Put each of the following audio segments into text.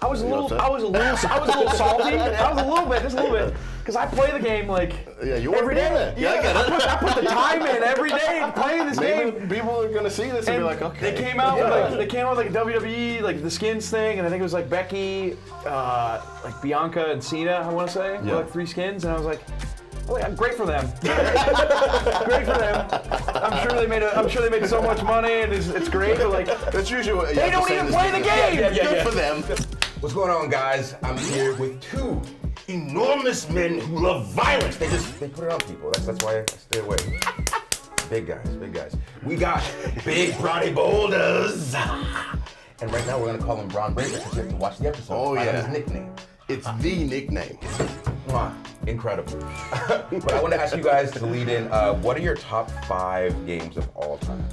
I was a little salty. I was a little, just a little bit, because I play the game like every day. Yeah, I get it. I put the time in every day playing this game. People are gonna see this and be like, okay. They came out with like a WWE, like the skins thing, and I think it was like Becky, like Bianca and Cena, I want to say, were like 3 skins, and I was like, oh, yeah, great for them. Great for them. I'm sure they made so much money, and it's great. But like, that's usually what they don't even play the game. Good for them. What's going on, guys? I'm here with 2 enormous men who love violence. They put it on people. That's why I stay away. Big guys. We got big Bronny Boulders. And right now we're gonna call him Bron Breaker because you have to watch the episode. Oh yeah. His nickname. It's the nickname. Incredible. But I want to ask you guys to lead in. What are your top 5 games of all time?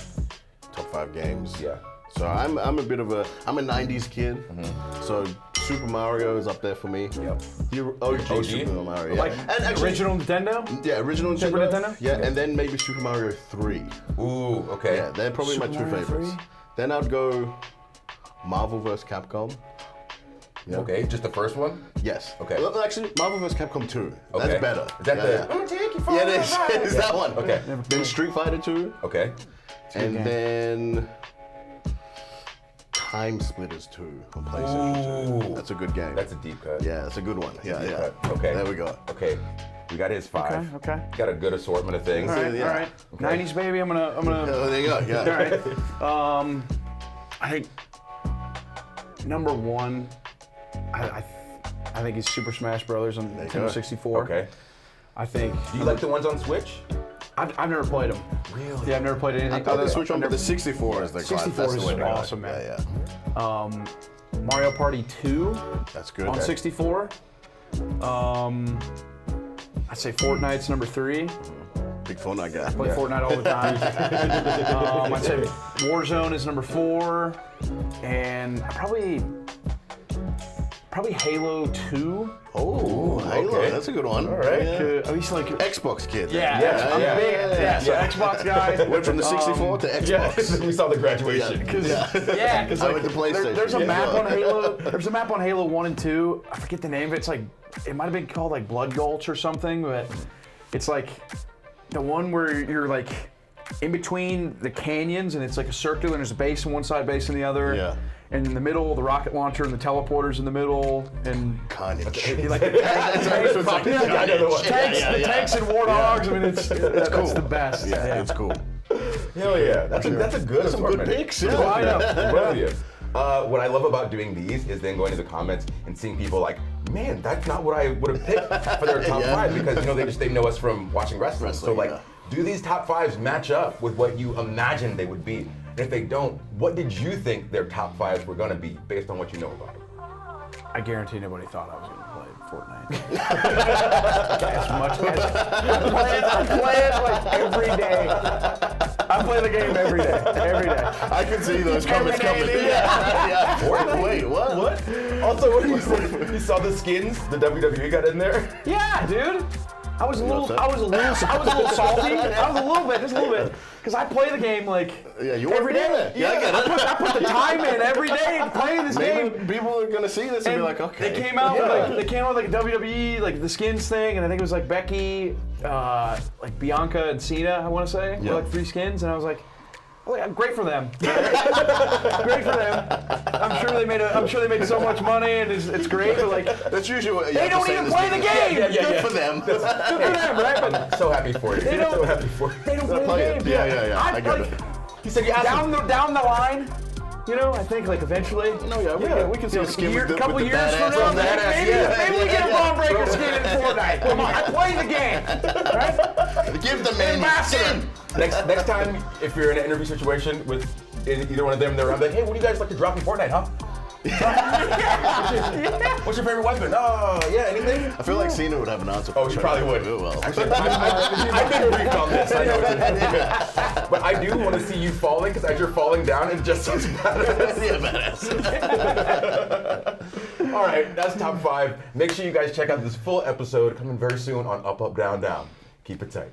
Top 5 games. Yeah. So I'm a 90s kid. So Super Mario is up there for me. Yep. The OG Super Mario. Yeah. Like and actually, original Nintendo. Yeah, original Nintendo. Super Nintendo. Yeah, and then maybe Super Mario 3. Ooh, okay. Yeah, they're probably my 2 Super Mario favorites. 3? Then I'd go Marvel vs. Capcom. Yeah. Okay, just the first one? Yes. Okay. Well, actually, Marvel vs. Capcom 2. Okay. That's better. Is that the... I'm gonna take you for yeah, it is that one. Okay. Then Street Fighter 2. Okay. And then Time Splitters 2 on PlayStation 2. That's a good game. That's a deep cut. Yeah, that's a good one. Yeah. Okay. There we go. Okay. We got his 5. Okay. Got a good assortment of things. All right. Yeah. Okay. 90s baby. I'm gonna. Oh, there you go. Yeah. All right. I think number 1. I think it's Super Smash Brothers on Nintendo 64. Okay. I think. Do you like the ones on Switch? I've never played them. Really? Yeah, I've never played anything. I thought the Switch one, but the 64 is the 64 that's the way is to go. awesome, man. Yeah. Mario Party 2 That's good. on 64. I'd say Fortnite's number 3. Big Fortnite guy. Play Fortnite all the time. I'd say Warzone is number 4, and probably Halo 2. Oh, Halo. okay. That's a good one. All right. Yeah. I used to like Xbox kid. I'm yeah, big. So Xbox guy. Went from the 64 to Xbox. We saw the graduation. Because I went to PlayStation. there's a map on Halo. There's a map on Halo 1 and 2. I forget the name of it. It's like it might have been called like Blood Gulch or something, but it's like the one where you're like in between the canyons and it's like a circular and there's a base on one side, base on the other. Yeah. And in the middle, the rocket launcher and the teleporters in the middle, and Carnage. like the tanks and warthogs. I mean, that's cool. the best. Yeah, it's cool. Hell yeah. That's a good Some good assortment. picks. Oh, I know. Both of you. What I love about doing these is then going to the comments and seeing people like, man, that's not what I would have picked for their top 5 because they know us from watching wrestling. So like, do these top 5s match up with what you imagine they would be? And if they don't, what did you think their top 5s were gonna be based on what you know about them? I guarantee nobody thought I was going to play Fortnite. As much as I play it like every day. I play the game every day. I can see those comments coming. Fortnite? Wait, what? Also, what you saw the skins the WWE got in there? Yeah, dude. I was a little salty. I was a little bit, just a little bit, because I play the game like every day. Yeah, I get it. I put the time in every day playing this game. People are gonna see this and be like, okay. They came out with like a WWE, like the skins thing, and I think it was like Becky, like Bianca and Cena, I want to say, were like 3 skins, and I was like, oh, yeah, great for them. Great for them. I'm sure they made so much money, and it's great. But like, that's usually what they don't even play the game. Good for them. Good for them, right? But So happy for you. they don't. So happy for you. They don't play the game. Yeah. I get it. He said you asked him. Down the line. You know, I think like eventually. We can see a skin with the couple years from now, maybe we get a Bron Breakker skin in Fortnite. Come on, I play the game. Right? Give the man Ambassador. Next time, if you're in an interview situation with either one of them, they're around like, hey, what do you guys like to drop in Fortnite, huh? What's your favorite weapon? Oh, yeah, anything? I feel like Cena would have an answer. Oh, she probably would. Well. Actually, I've been briefed on this. I know it's But I do want to see you falling, because as you're falling down, it just looks badass. All right, that's top 5. Make sure you guys check out this full episode coming very soon on Up, Up, Down, Down. Keep it tight.